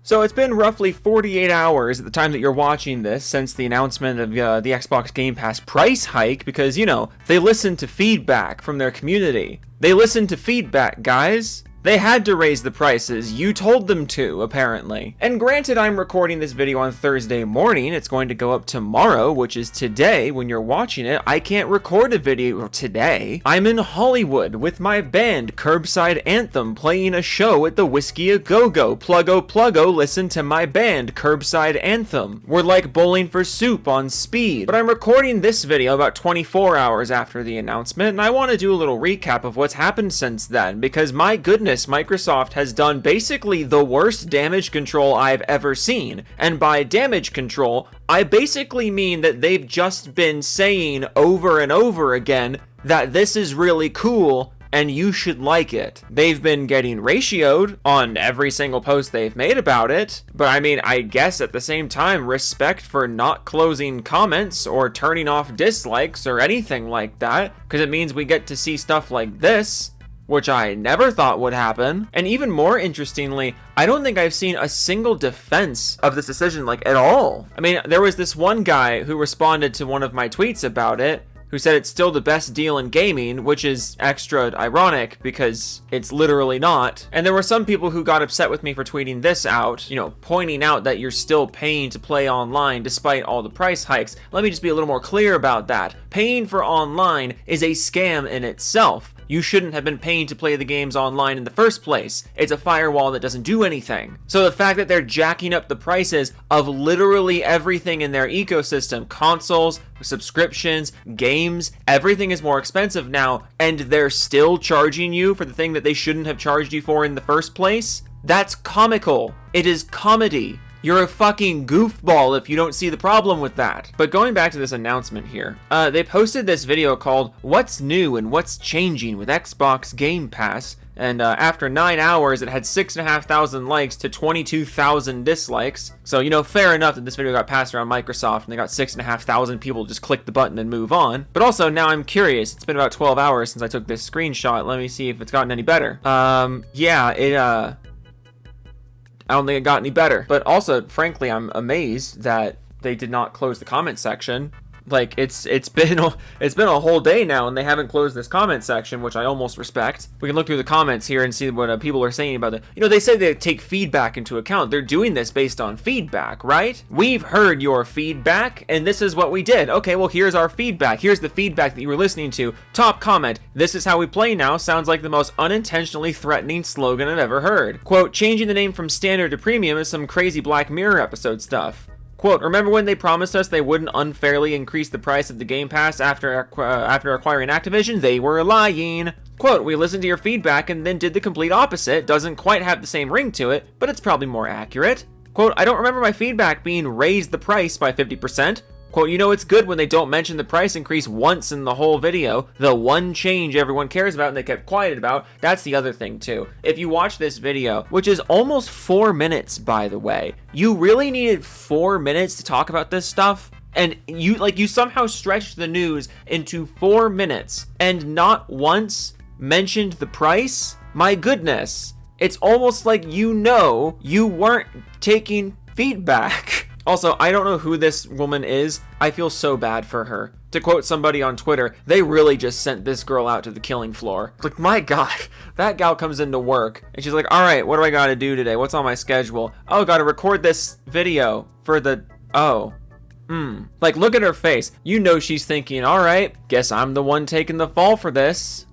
So it's been roughly 48 hours at the time that you're watching this since the announcement of the Xbox Game Pass price hike because, you know, they listened to feedback from their community. They listened to feedback, guys. They had to raise the prices. You told them to, apparently. And granted, I'm recording this video on Thursday morning. It's going to go up tomorrow, which is today when you're watching it. I can't record a video today. I'm in Hollywood with my band, Curbside Anthem, playing a show at the Whiskey A Go-Go. Pluggo, listen to my band, Curbside Anthem. We're like bowling for soup on speed. But I'm recording this video about 24 hours after the announcement, and I want to do a little recap of what's happened since then, because my goodness, Microsoft has done basically the worst damage control I've ever seen. And by damage control, I basically mean that they've just been saying over and over again that this is really cool and you should like it. They've been getting ratioed on every single post they've made about it, but I mean, I guess at the same time, respect for not closing comments or turning off dislikes or anything like that, because it means we get to see stuff like this, which I never thought would happen. And even more interestingly, I don't think I've seen a single defense of this decision, like, at all. I mean, there was this one guy who responded to one of my tweets about it, who said it's still the best deal in gaming, which is extra ironic because it's literally not. And there were some people who got upset with me for tweeting this out, you know, pointing out that you're still paying to play online despite all the price hikes. Let me just be a little more clear about that. Paying for online is a scam in itself. You shouldn't have been paying to play the games online in the first place. It's a firewall that doesn't do anything. So the fact that they're jacking up the prices of literally everything in their ecosystem, consoles, subscriptions, games, everything is more expensive now, and they're still charging you for the thing that they shouldn't have charged you for in the first place? That's comical. It is comedy. You're a fucking goofball if you don't see the problem with that. But going back to this announcement here, they posted this video called What's New and What's Changing with Xbox Game Pass, and after 9 hours it had 6,500 likes to 22,000 dislikes. So, you know, fair enough that this video got passed around Microsoft and they got 6,500 people just click the button and move on. But also, now I'm curious, it's been about 12 hours since I took this screenshot. Let me see if it's gotten any better. I don't think it got any better. But also, frankly, I'm amazed that they did not close the comment section. Like, it's been a whole day now and they haven't closed this comment section, which I almost respect. We can look through the comments here and see what people are saying about it. You know, they say they take feedback into account. They're doing this based on feedback, right? We've heard your feedback and this is what we did. Okay, well, here's our feedback. Here's the feedback that you were listening to. Top comment, this is how we play now, sounds like the most unintentionally threatening slogan I've ever heard. Quote, changing the name from standard to premium is some crazy Black Mirror episode stuff. Quote, remember when they promised us they wouldn't unfairly increase the price of the Game Pass after acquiring Activision? They were lying. Quote, we listened to your feedback and then did the complete opposite. Doesn't quite have the same ring to it, but it's probably more accurate. Quote, I don't remember my feedback being raised the price by 50%. Quote, you know it's good when they don't mention the price increase once in the whole video. The one change everyone cares about and they kept quiet about. That's the other thing too. If you watch this video, which is almost 4 minutes by the way, you really needed 4 minutes to talk about this stuff? And you somehow stretched the news into 4 minutes and not once mentioned the price? My goodness. It's almost like you know you weren't taking feedback. Also, I don't know who this woman is. I feel so bad for her. To quote somebody on Twitter, they really just sent this girl out to the killing floor. Like, my God, that gal comes into work and she's like, all right, what do I got to do today? What's on my schedule? Oh, got to record this video for the, Like, look at her face. You know she's thinking, all right, guess I'm the one taking the fall for this.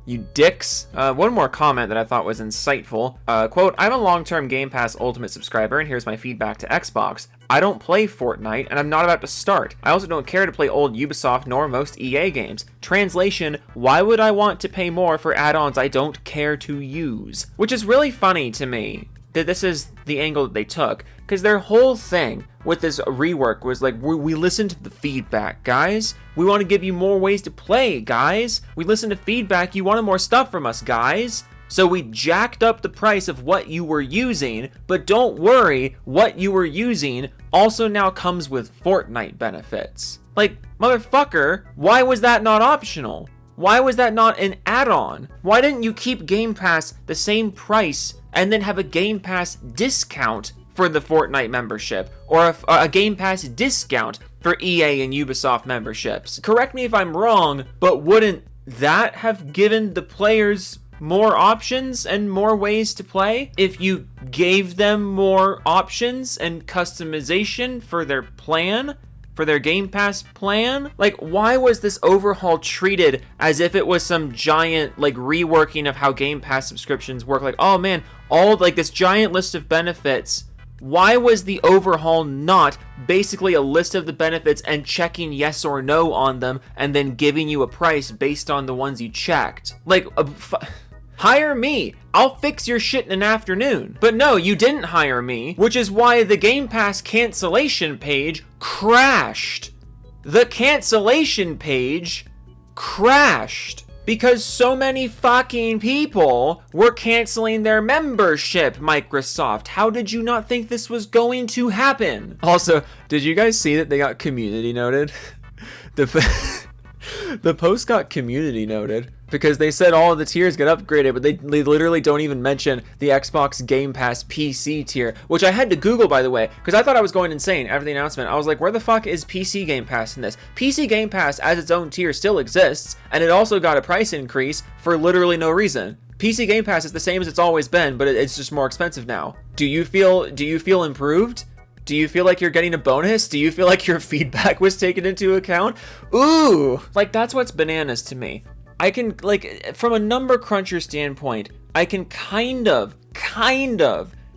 You dicks. One more comment that I thought was insightful. Quote, I'm a long-term Game Pass Ultimate subscriber, and here's my feedback to Xbox. I don't play Fortnite, and I'm not about to start. I also don't care to play old Ubisoft nor most EA games. Translation, why would I want to pay more for add-ons I don't care to use? Which is really funny to me that this is the angle that they took, because their whole thing with this rework was like, we listened to the feedback, guys. We want to give you more ways to play, guys. We listened to feedback. You wanted more stuff from us, guys. So we jacked up the price of what you were using, but don't worry, what you were using also now comes with Fortnite benefits. Like, motherfucker, why was that not optional? Why was that not an add-on? Why didn't you keep Game Pass the same price and then have a Game Pass discount for the Fortnite membership, or a Game Pass discount for EA and Ubisoft memberships. Correct me if I'm wrong, but wouldn't that have given the players more options and more ways to play if you gave them more options and customization for their plan, for their Game Pass plan? Like, why was this overhaul treated as if it was some giant, like, reworking of how Game Pass subscriptions work? Like, oh man, all, like, this giant list of benefits. Why was the overhaul not basically a list of the benefits and checking yes or no on them and then giving you a price based on the ones you checked? Like, hire me. I'll fix your shit in an afternoon. But no, you didn't hire me, which is why the Game Pass cancellation page crashed. The cancellation page crashed because so many fucking people were canceling their membership, Microsoft. How did you not think this was going to happen? Also, did you guys see that they got community noted? The post got community noted because they said all of the tiers get upgraded, but they literally don't even mention the Xbox Game Pass PC tier, which I had to Google, by the way, because I thought I was going insane after the announcement. I was like, where the fuck is PC Game Pass in this? PC Game Pass as its own tier still exists, and it also got a price increase for literally no reason. PC Game Pass is the same as it's always been, but it's just more expensive now. Do you feel improved? Do you feel like you're getting a bonus? Do you feel like your feedback was taken into account? Ooh, like that's what's bananas to me. I can, like, from a number cruncher standpoint, I can kind of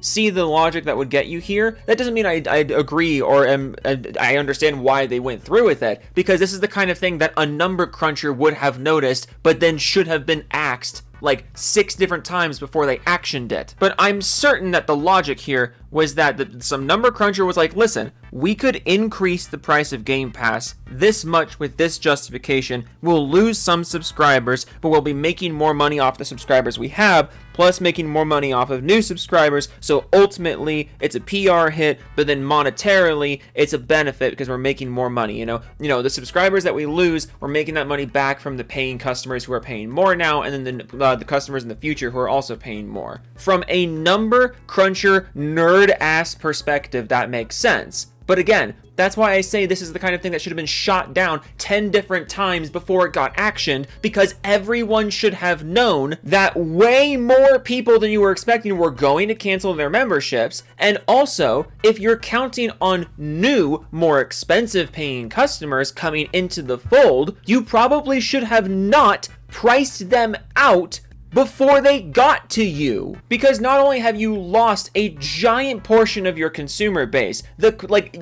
see the logic that would get you here. That doesn't mean I agree or I understand why they went through with it, because this is the kind of thing that a number cruncher would have noticed, but then should have been axed like 6 different times before they actioned it. But I'm certain that the logic here was that some number cruncher was like, listen, we could increase the price of Game Pass this much with this justification. We'll lose some subscribers, but we'll be making more money off the subscribers we have, plus making more money off of new subscribers. So ultimately, it's a PR hit, but then monetarily, it's a benefit because we're making more money. You know, the subscribers that we lose, we're making that money back from the paying customers who are paying more now, and then the customers in the future who are also paying more. From a number cruncher nerd ass perspective, that makes sense. But again, that's why I say this is the kind of thing that should have been shot down 10 different times before it got actioned, because everyone should have known that way more people than you were expecting were going to cancel their memberships. And also, if you're counting on new, more expensive paying customers coming into the fold, you probably should have not priced them out before they got to you. Because not only have you lost a giant portion of your consumer base, do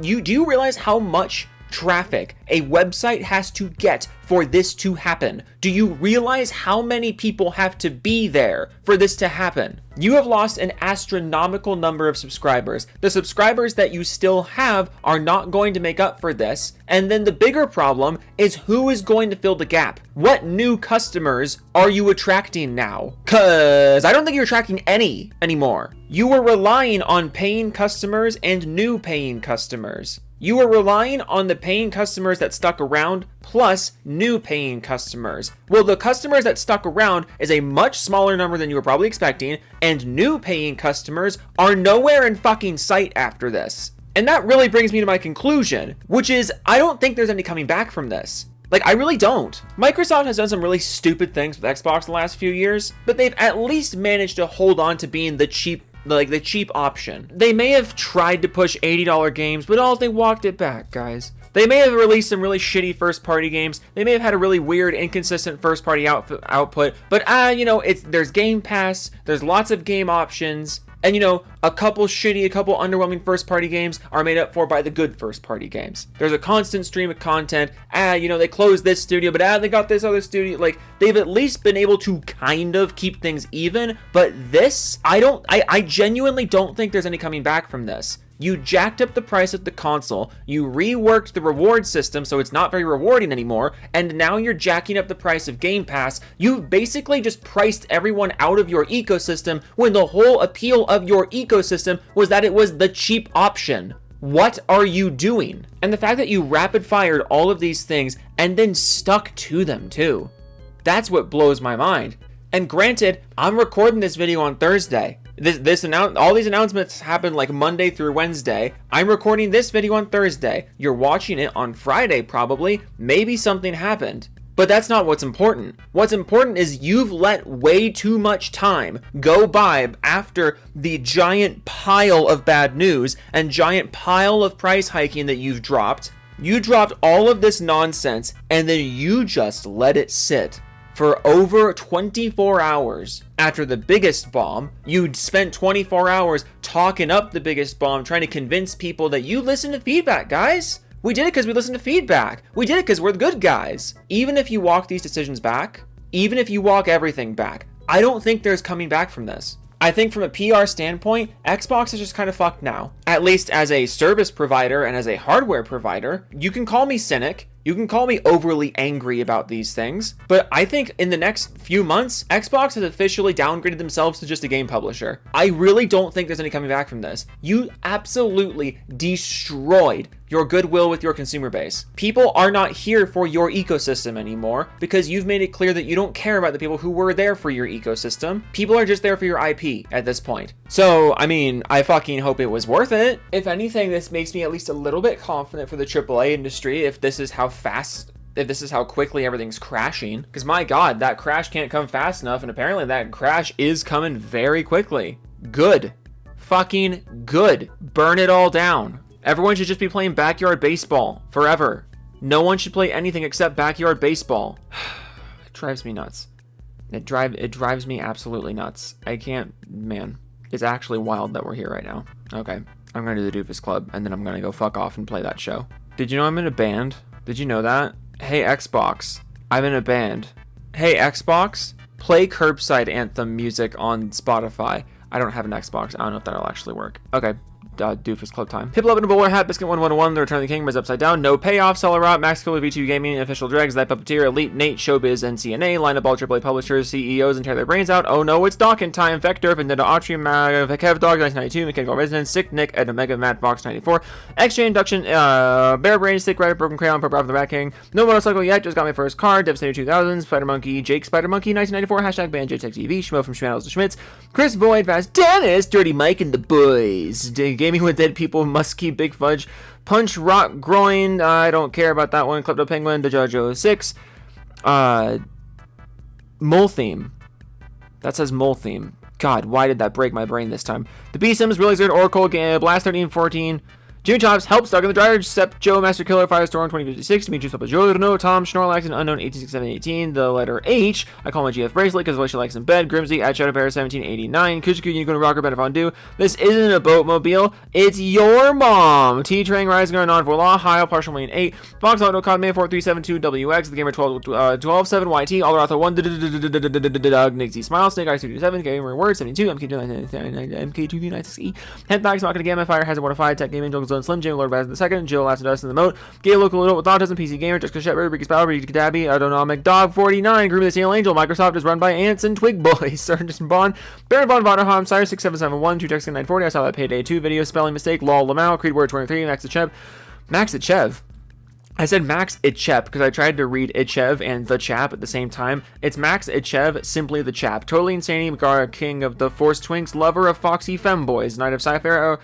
you realize how much traffic a website has to get for this to happen? Do you realize how many people have to be there for this to happen? You have lost an astronomical number of subscribers. The subscribers that you still have are not going to make up for this. And then the bigger problem is who is going to fill the gap? What new customers are you attracting now? Cause I don't think you're attracting any anymore. You were relying on paying customers and new paying customers. You were relying on the paying customers that stuck around plus new paying customers. Well, the customers that stuck around is a much smaller number than you were probably expecting, and new paying customers are nowhere in fucking sight after this. And that really brings me to my conclusion, which is I don't think there's any coming back from this. Like, I really don't. Microsoft has done some really stupid things with Xbox the last few years, but they've at least managed to hold on to being the cheap option. They may have tried to push $80 games, but they walked it back, guys. They may have released some really shitty first-party games. They may have had a really weird, inconsistent first-party output, but there's Game Pass, there's lots of game options, and a couple underwhelming first-party games are made up for by the good first-party games. There's a constant stream of content. They closed this studio, but they got this other studio. Like, they've at least been able to kind of keep things even, but this, I genuinely don't think there's any coming back from this. You jacked up the price of the console, you reworked the reward system so it's not very rewarding anymore, and now you're jacking up the price of Game Pass. You've basically just priced everyone out of your ecosystem when the whole appeal of your ecosystem was that it was the cheap option. What are you doing? And the fact that you rapid fired all of these things and then stuck to them too. That's what blows my mind. And granted, I'm recording this video on Thursday. All these announcements happen like Monday through Wednesday. I'm recording this video on Thursday. You're watching it on Friday probably. Maybe something happened. But that's not what's important. What's important is you've let way too much time go by after the giant pile of bad news and giant pile of price hiking that you've dropped. You dropped all of this nonsense and then you just let it sit for over 24 hours after the biggest bomb. You'd spent 24 hours talking up the biggest bomb, trying to convince people that you listen to feedback, guys. We did it because we listened to feedback. We did it because we're the good guys. Even if you walk these decisions back, even if you walk everything back, I don't think there's coming back from this. I think from a PR standpoint, Xbox is just kind of fucked now. At least as a service provider and as a hardware provider, you can call me cynic. You can call me overly angry about these things, but I think in the next few months, Xbox has officially downgraded themselves to just a game publisher. I really don't think there's any coming back from this. You absolutely destroyed your goodwill with your consumer base. People are not here for your ecosystem anymore because you've made it clear that you don't care about the people who were there for your ecosystem. People are just there for your IP at this point. So, I mean, I fucking hope it was worth it. If anything, this makes me at least a little bit confident for the AAA industry if this is how quickly everything's crashing. Because my God, that crash can't come fast enough, and apparently that crash is coming very quickly. Good. Fucking good. Burn it all down. Everyone should just be playing backyard baseball forever. No one should play anything except backyard baseball. It drives me nuts. It drives me absolutely nuts. I can't, man. It's actually wild that we're here right now. Okay, I'm gonna do the Doofus Club, and then I'm gonna go fuck off and play that show. Did you know I'm in a band? Did you know that? Hey, Xbox, I'm in a band. Hey, Xbox, play Curbside Anthem music on Spotify. I don't have an Xbox. I don't know if that'll actually work. Okay. Doofus Club time. Hip 11 a bowler hat, Biscuit 111, The Return of the King is upside down, No Payoff, Seller Rot, Max Killer V2 Gaming, Official Dregs, That Puppeteer, Elite, Nate, Showbiz, NCNA, Line Up all AAA publishers, CEOs, and tear their brains out. Oh no, it's Dawkin time, Vector, Vendetta Atrium, Kev Dog 1992, Mechanical Resonance, Sick Nick, Ed Omega, Matt Fox 94, XJ Induction, Bear Brain, Stick Rider, Broken Crayon, Purple of the Rat King, No Motorcycle Yet, Just Got My First Car, Devastator 2000, Spider Monkey, Jake Spider Monkey 1994, hashtag Band JTech TV, Schmo from Schmannels to Schmitz, Chris Void, Fast Dennis, Dirty Mike, and the Boys, Gaming with Dead People, Musky, Big Fudge, Punch, Rock, Groin, I don't care about that one, Klepto Penguin, Dejojo 6, Mole Theme. That says Mole Theme. God, why did that break my brain this time? The B Sims, Really Zerd, Oracle, Blast 1314, Jimmy Chops, Help, Stuck in the Dryer, Sep, Joe, Master Killer, Firestorm 2056, Demetrius Papajono, Tom, Schnorlax, and Unknown 186718, the letter H, I call my GF Bracelet because of what she likes in bed, Grimsy, at Shadow Bear 1789, Kuchiku, Unicorn Rocker, Better Fondue, This Isn't a Boatmobile, It's Your Mom, T-Train, Rising on Non Voila, Heil, Partial Lane 8, Fox Auto, Cod Man 4372WX, The Gamer 127YT, Alderatha 1, Doug, Nixie Smile, Snake Eye 227, Gamer Word 72, MK296E, Henthmax, Machina Gamma, Fire Hazard 105, Tech Gaming, Jungle Zone Slim, Jamie Lord Baz II, Jill Last Dust in the Moat, Gay Local Adult with Autism, PC Gamer, Jessica Shepard, Ricky Spowell, Ricky Kadabi, Autonomic Dog 49, Groovy the Steel Angel, Microsoft is run by Ants and Twig Boys, Sergeant Bond, Baron Von Vonderham, Sire 6771, 2 Texan 940, I saw that Payday 2 video, spelling mistake, Lol Lamau, Creed Word 23, Max Ichev. I said Max Ichep because I tried to read Ichev and the Chap at the same time. It's Max Ichev, simply the Chap. Totally insane, King of the Force Twinks, lover of foxy femboys, Knight of Cypher,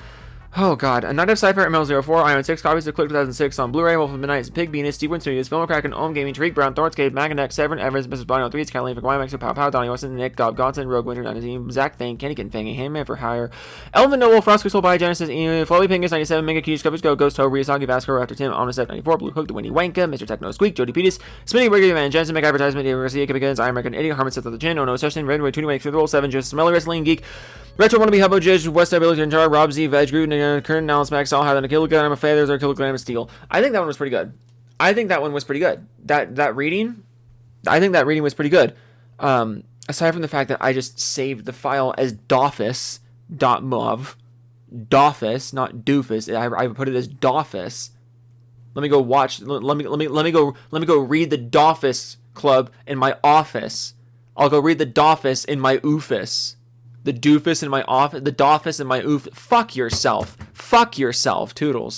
oh god, A Night of Cypher ML04, Iron 6, copies of Click 2006 on Blu-ray, Wolf of Midnight, Pig Venus, Steve Wynn Studios, Film Kraken, Ohm Gaming, Tariq Brown, Thornscape, Maganek, Severin, Evans, Mrs. Bonnie 3, Catalina, Wymax, Pow Pow, Donnie Weston, Nick, Gob Gonson, Rogue Winter 19, Zach Thane, Kenny Fangy, Handman for Hire, Elvin Noble, Frost Crystal, Biogenesis, Flowy Pingus 97, Mega Keys, Covers Go, Ghost Ho, Ryusagi Vasco, After Tim, Omnicep 94, Blue Hook, The Winnie Wanka, Mr. Techno Squeak, Jody Peters, Spinning Rigger, Van Jensen, Make Advertisement, David Garcia, Kipikins, Iron American Idiot, Harmon Seth of the Chin, Oh No, Session, Red, 2 through the Roll 7, Just Smelly Wrestling Geek, Retro Wannabe Hubbo Judge, West Ability Jar, Rob Z, Veg, Gruden, Kern, Alice Max, all had a kilogram of feathers or kilogram of steel. I think that one was pretty good. That reading, I think that reading was pretty good. Aside from the fact that I just saved the file as doofus.mov, doofus, not doofus. I put it as doofus. Let me go watch. Let me go read the Doofus Club in my office. I'll go read the Doofus in my oofus. The doofus in my office, the doofus in my oof. Fuck yourself. Toodles.